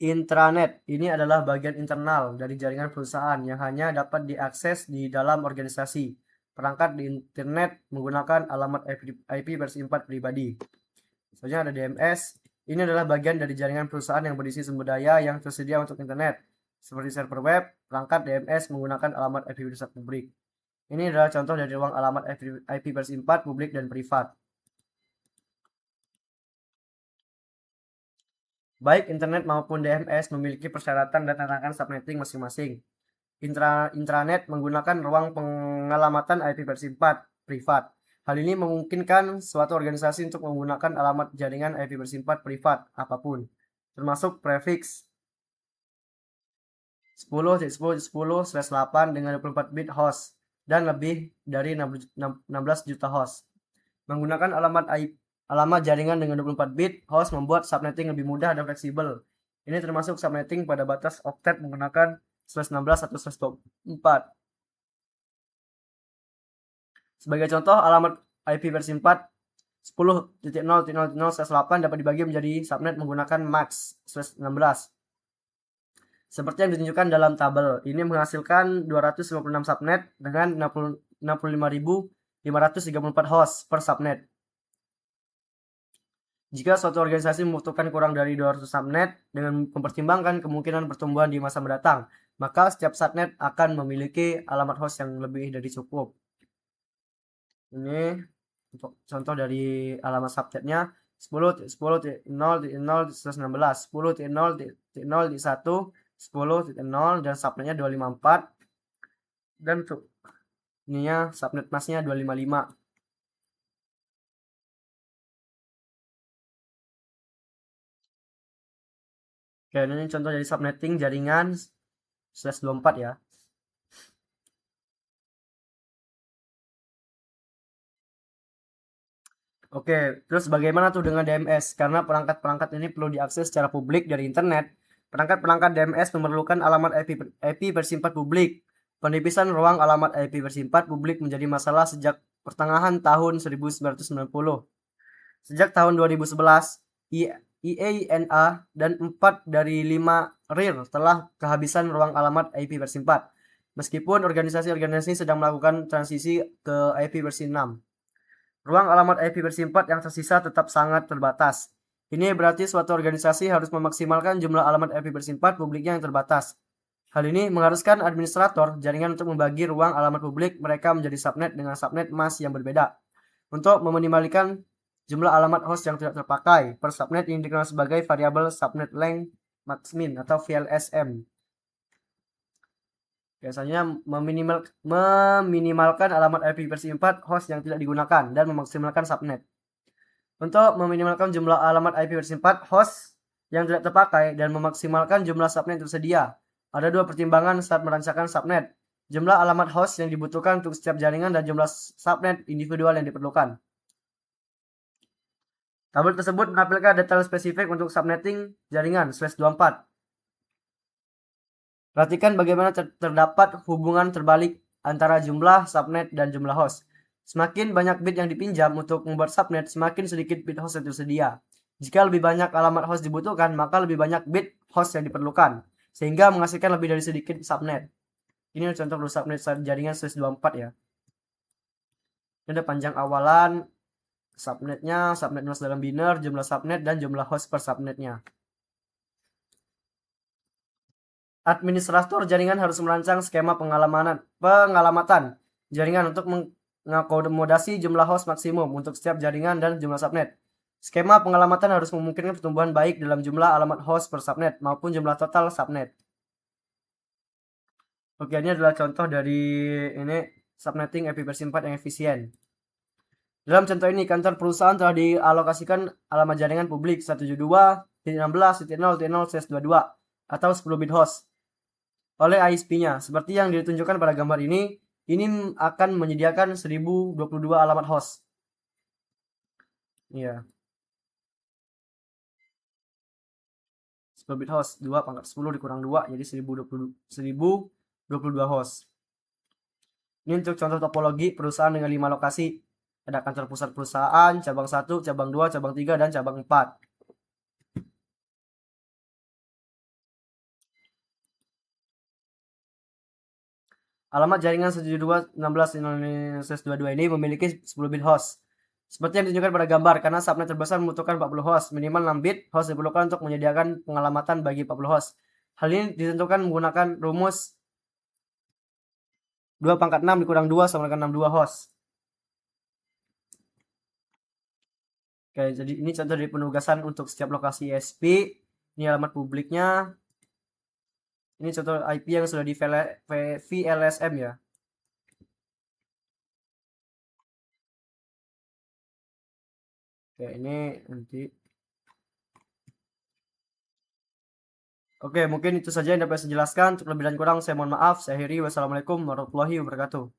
Intranet ini adalah bagian internal dari jaringan perusahaan yang hanya dapat diakses di dalam organisasi. Perangkat di internet menggunakan alamat IP versi 4 pribadi. Selanjutnya ada DMS. Ini adalah bagian dari jaringan perusahaan yang berisi sumber daya yang tersedia untuk internet. Seperti server web, perangkat DMS menggunakan alamat IP versi publik. Ini adalah contoh dari ruang alamat IP versi 4 publik dan privat. Baik internet maupun DMS memiliki persyaratan dan tantangan subnetting masing-masing. Intranet menggunakan ruang pengalamatan IP versi 4 privat. Hal ini memungkinkan suatu organisasi untuk menggunakan alamat jaringan IP versi 4 privat apapun, termasuk prefix 10.10.10/8 dengan 24 bit host dan lebih dari 16 juta host. Menggunakan alamat jaringan dengan 24 bit host membuat subnetting lebih mudah dan fleksibel. Ini termasuk subnetting pada batas oktet menggunakan /16 atau /24. Sebagai contoh, alamat IP versi 4 10.0.0.0/8 dapat dibagi menjadi subnet menggunakan max /16. Seperti yang ditunjukkan dalam tabel, ini menghasilkan 256 subnet dengan 65.534 host per subnet. Jika suatu organisasi membutuhkan kurang dari 200 subnet dengan mempertimbangkan kemungkinan pertumbuhan di masa mendatang, maka setiap subnet akan memiliki alamat host yang lebih dari cukup. Ini untuk contoh dari alamat subnetnya 10.0.0/16, 10.0.0.1, 10.0 dan subnetnya 254 dan untuk ininya subnet masnya 255. Oke, ini contoh dari subnetting jaringan /24 ya. Oke, terus bagaimana tuh dengan DMS? Karena perangkat-perangkat ini perlu diakses secara publik dari internet. Perangkat-perangkat DMS memerlukan alamat IP versi 4 publik. Penipisan ruang alamat IP versi 4 publik menjadi masalah sejak pertengahan tahun 1990. Sejak tahun 2011, IANA dan 4 dari 5 RIR telah kehabisan ruang alamat IP versi 4. Meskipun organisasi-organisasi sedang melakukan transisi ke IP versi 6. Ruang alamat IP versi 4 yang tersisa tetap sangat terbatas. Ini berarti suatu organisasi harus memaksimalkan jumlah alamat IP versi 4 publiknya yang terbatas. Hal ini mengharuskan administrator jaringan untuk membagi ruang alamat publik mereka menjadi subnet dengan subnet mask yang berbeda. Untuk meminimalkan jumlah alamat host yang tidak terpakai per subnet ini dikenal sebagai variabel subnet length maxmin atau VLSM. Biasanya meminimalkan alamat IP versi 4 host yang tidak digunakan dan memaksimalkan subnet. Untuk meminimalkan jumlah alamat IP versi 4 host yang tidak terpakai dan memaksimalkan jumlah subnet tersedia, ada dua pertimbangan saat merancangkan subnet. Jumlah alamat host yang dibutuhkan untuk setiap jaringan dan jumlah subnet individual yang diperlukan. Tabel tersebut menampilkan detail spesifik untuk subnetting jaringan /24. Perhatikan bagaimana terdapat hubungan terbalik antara jumlah subnet dan jumlah host. Semakin banyak bit yang dipinjam untuk membuat subnet, semakin sedikit bit host yang tersedia. Jika lebih banyak alamat host dibutuhkan, maka lebih banyak bit host yang diperlukan, sehingga menghasilkan lebih dari sedikit subnet. Ini contoh untuk subnet jaringan /24 ya. Ini ada panjang awalan subnetnya, subnet mas dalam biner, jumlah subnet, dan jumlah host per subnetnya. Administrator jaringan harus merancang skema pengalamatan jaringan untuk mengakomodasi jumlah host maksimum untuk setiap jaringan dan jumlah subnet. Skema pengalamatan harus memungkinkan pertumbuhan baik dalam jumlah alamat host per subnet maupun jumlah total subnet. Oke, ini adalah contoh dari subnetting IPv4 yang efisien. Dalam contoh ini, kantor perusahaan telah dialokasikan alamat jaringan publik 172.16.0.0/22 atau 10 bit host oleh ISP-nya. Seperti yang ditunjukkan pada gambar ini akan menyediakan 1022 alamat host. Iya. 10 bit host, 2 pangkat 10 dikurang 2, jadi 1022 host. Ini untuk contoh topologi perusahaan dengan 5 lokasi. Ada kantor pusat perusahaan, cabang 1, cabang 2, cabang 3, dan cabang 4. Alamat jaringan 172.16.0/22 ini memiliki 10 bit host. Seperti yang ditunjukkan pada gambar, karena subnet terbesar membutuhkan 40 host, minimal 6 bit host diperlukan untuk menyediakan pengalamatan bagi 40 host. Hal ini ditentukan menggunakan rumus 2 pangkat 6 dikurang 2 sama dengan 62 host. Oke, jadi ini contoh dari penugasan untuk setiap lokasi ISP. Ini alamat publiknya. Ini contoh IP yang sudah di VLSM ya. Oke, ini nanti. Oke, mungkin itu saja yang dapat saya jelaskan. Untuk lebih dan kurang saya mohon maaf. Saya akhiri. Wassalamualaikum warahmatullahi wabarakatuh.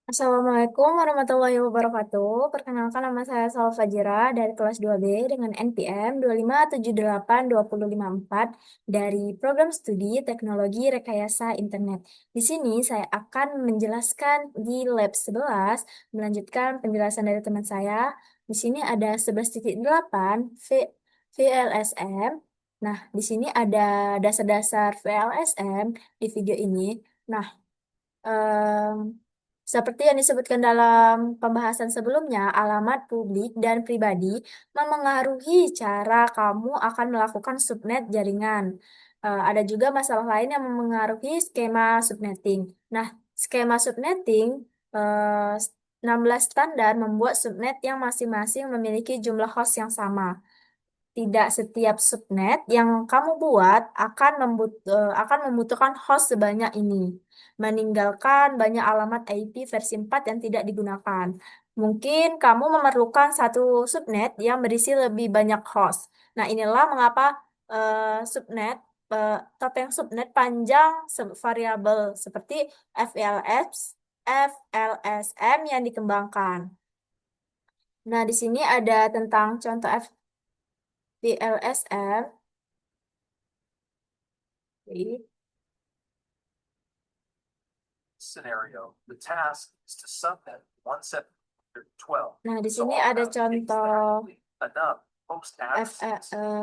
Assalamualaikum warahmatullahi wabarakatuh. Perkenalkan, nama saya Salwa Fajira dari kelas 2B dengan NPM 2578254 dari program studi Teknologi Rekayasa Internet. Di sini saya akan menjelaskan di lab 11, melanjutkan penjelasan dari teman saya. Di sini ada 11.8 VLSM. Nah, di sini ada dasar-dasar VLSM di video ini. Nah, seperti yang disebutkan dalam pembahasan sebelumnya, alamat publik dan pribadi memengaruhi cara kamu akan melakukan subnet jaringan. Ada juga masalah lain yang memengaruhi skema subnetting. Nah, skema subnetting 16 standar membuat subnet yang masing-masing memiliki jumlah host yang sama. Tidak setiap subnet yang kamu buat akan membutuhkan host sebanyak ini, meninggalkan banyak alamat IP versi 4 yang tidak digunakan. Mungkin kamu memerlukan satu subnet yang berisi lebih banyak host. Nah, inilah mengapa topeng subnet panjang variabel seperti FLSM yang dikembangkan. Nah, di sini ada tentang contoh VLSM. Nah, di sini ada contoh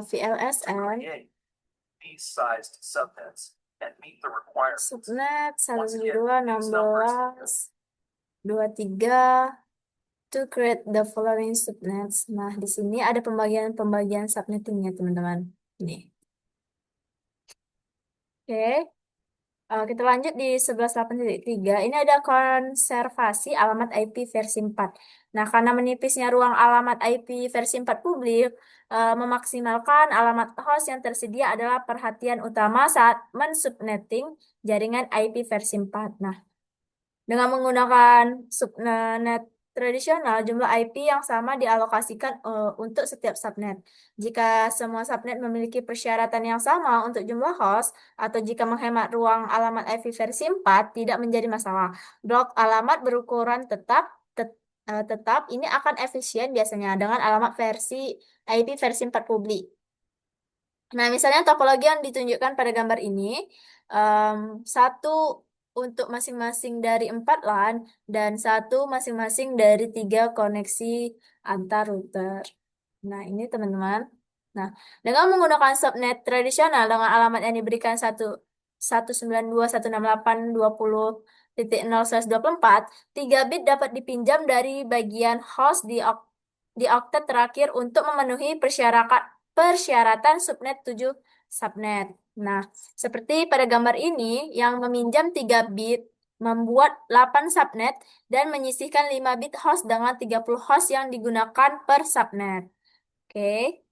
VLSM. Subnet 172.16.23 to create the following subnets. Nah, di sini ada pembagian subnettingnya, teman-teman. Ini. Oke. Kita lanjut di 11.8.3. Ini ada konservasi alamat IP versi 4. Nah, karena menipisnya ruang alamat IP versi 4 publik, memaksimalkan alamat host yang tersedia adalah perhatian utama saat mensubnetting jaringan IP versi 4. Nah, dengan menggunakan subnet tradisional, jumlah IP yang sama dialokasikan untuk setiap subnet. Jika semua subnet memiliki persyaratan yang sama untuk jumlah host, atau jika menghemat ruang alamat IP versi 4, tidak menjadi masalah. Blok alamat berukuran tetap tetap ini akan efisien biasanya dengan alamat versi IP versi 4 publik. Nah, misalnya topologi yang ditunjukkan pada gambar ini, satu untuk masing-masing dari 4 LAN dan satu masing-masing dari 3 koneksi antar router. Nah, ini teman-teman. Nah, dengan menggunakan subnet tradisional dengan alamat yang diberikan 192.168.20.0/24, 3 bit dapat dipinjam dari bagian host di oktet terakhir untuk memenuhi persyaratan subnet 7 subnet. Nah, seperti pada gambar ini yang meminjam 3 bit membuat 8 subnet dan menyisihkan 5 bit host dengan 30 host yang digunakan per subnet. Oke.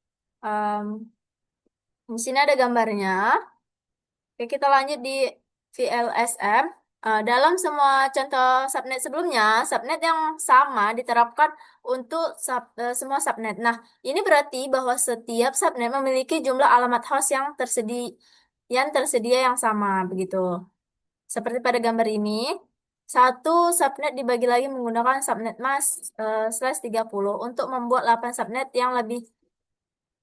Di sini ada gambarnya. Oke, kita lanjut di VLSM. Dalam semua contoh subnet sebelumnya, subnet yang sama diterapkan untuk semua subnet. Nah, ini berarti bahwa setiap subnet memiliki jumlah alamat host yang tersedia yang sama, begitu. Seperti pada gambar ini, satu subnet dibagi lagi menggunakan subnet mask /30 untuk membuat 8 subnet yang lebih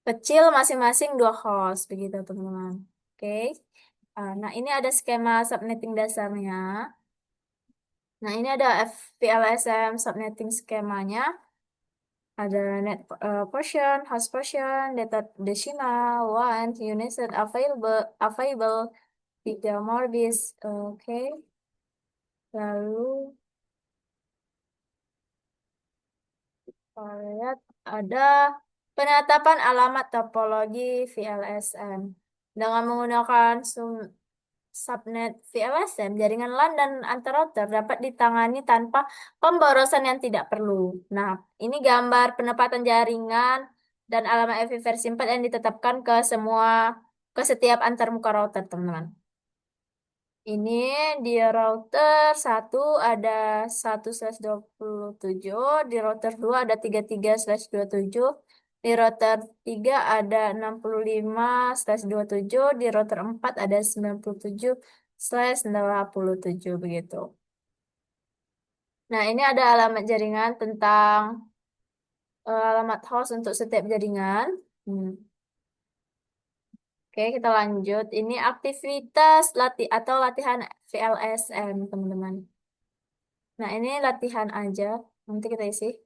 kecil masing-masing 2 host, begitu teman-teman. Oke. Nah, ini ada skema subnetting dasarnya. Nah, ini ada VLSM subnetting skemanya. Ada net portion, host portion, data decimal, one, unit available, 3 Morbis. Oke. Lalu kita lihat ada penetapan alamat topologi VLSM. Dengan menggunakan subnet VLSM, jaringan LAN dan antar router dapat ditangani tanpa pemborosan yang tidak perlu. Nah, ini gambar penempatan jaringan dan alamat IP versi 4 yang ditetapkan ke setiap antarmuka router, teman-teman. Ini di router 1 ada 1/27, di router 2 ada 33/27, di router 3 ada 65/27, di router 4 ada 97/87 begitu. Nah, ini ada alamat jaringan tentang alamat host untuk setiap jaringan. Oke, kita lanjut. Ini aktivitas atau latihan VLSM, teman-teman. Nah, ini latihan aja. Nanti kita isi.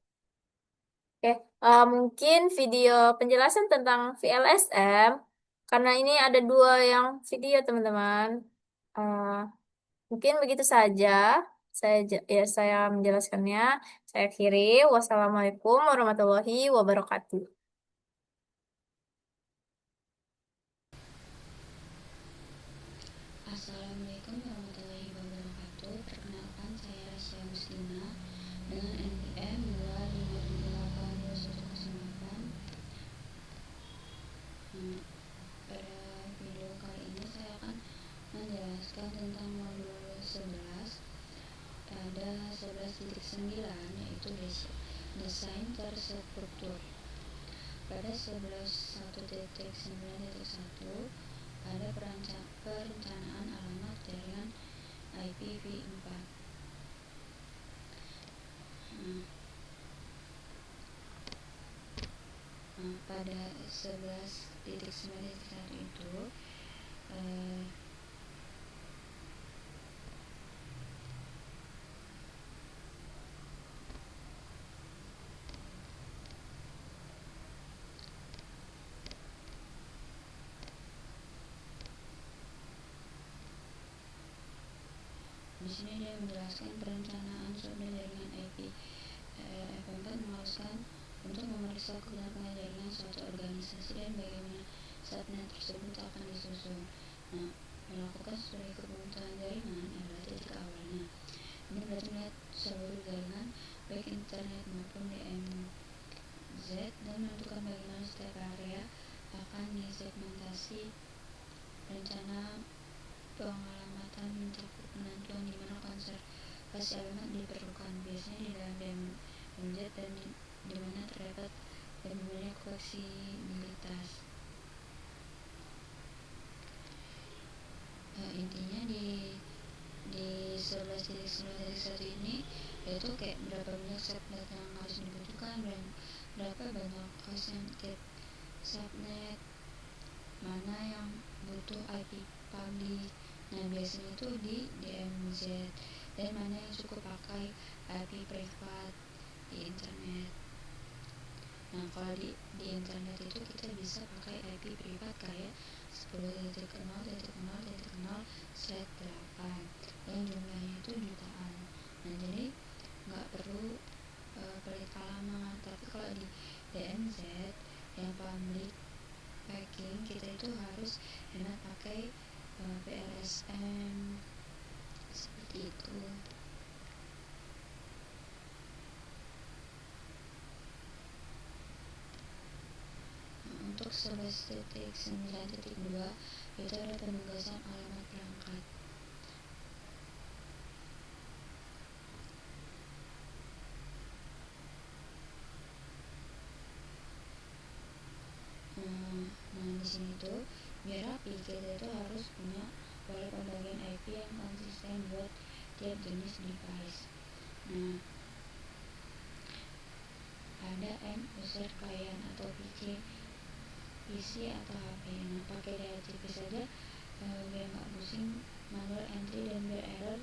Oke, mungkin video penjelasan tentang VLSM. Karena ini ada 2 yang video, teman-teman. Mungkin begitu saja. Saya menjelaskannya. Saya akhiri. Wassalamualaikum warahmatullahi wabarakatuh. Assalamualaikum warahmatullahi wabarakatuh. Perkenalkan, saya Rasya Muslima dengan NPM 257821008. Pada video kali ini saya akan menjelaskan tentang modul 11 pada 11.9, yaitu desain terstruktur. Pada 11.1.9.1 ada perencanaan alamat jaringan IPv4. Pada 11.9.1 itu di sini dia menjelaskan perencanaan subnet jaringan IPv4 mengharuskan untuk memeriksa kebenaran jaringan suatu organisasi dan bagaimana subnet tersebut akan disusun. Nah, melakukan studi kebutuhan jaringan adalah titik awalnya. Ini berarti melihat seluruh jaringan baik internet maupun DMZ dan menentukan bagaimana setiap area akan disegmentasi. Rencana pengalamatan mencakup penentuan di mana konservasi alamat diperlukan, biasanya di dalam DMZ dan di mana terdapat lebih banyak fleksibilitas. Intinya di 11.9.1 ini yaitu kayak berapa banyak subnet yang harus dibutuhkan dan berapa banyak persentage subnet, mana yang butuh IP public. Nah biasanya itu di DMZ, dan mana yang cukup pakai IP privat di internet. Nah kalau di internet itu kita bisa pakai IP privat kayak 10.0.0.0/8 yang jumlahnya itu jutaan. Nah jadi nggak perlu pelit alamat. Tapi kalau di DMZ yang public packing, kita itu harus hemat pakai PLSM seperti itu. Untuk 11.9.2 itu ada penugasan alamat perangkat. Nah di sini tuh biar rapi, kita itu harus punya pola pembagian IP yang konsisten buat tiap jenis device. Nah ada end user client atau PC atau HP. Nah pakai DHCP saja biar nggak pusing manual entry dan biar error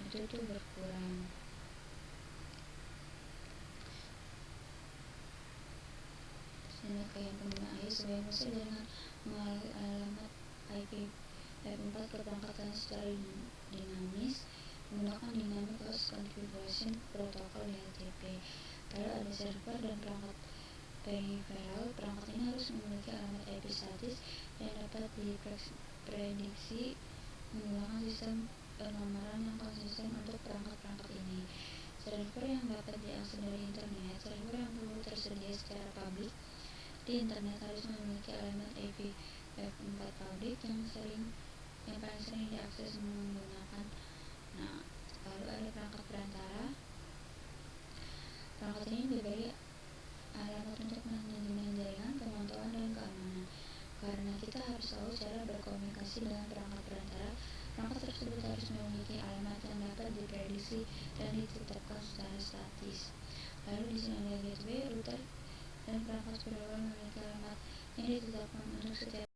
itu tuh berkurang. Rangkaian pengguna AI sebagai musuh dengan mengalami alamat IP F4 ke perangkat secara dinamis menggunakan dynamic host configuration protocol DHCP. Lalu ada server dan perangkat peripheral. Perangkat ini harus memiliki alamat IP statis yang dapat diprediksi menggunakan sistem penomoran yang konsisten untuk perangkat-perangkat ini. Server yang dapat diakses dari internet. Server yang perlu tersedia secara publik di internet harus memiliki alamat IP F4 publik yang paling sering diakses menggunakan. Nah, lalu ada perangkat perantara. Perangkat ini diberi alamat untuk manajemen jaringan, pemantauan, dan keamanan. Karena kita harus tahu cara berkomunikasi dengan perangkat perantara, perangkat tersebut harus memiliki alamat yang dapat diprediksi dan ditetapkan secara statis. Lalu di sini ada gateway, router, dan perangkat berbagai memiliki alamat yang ditetapkan untuk setiap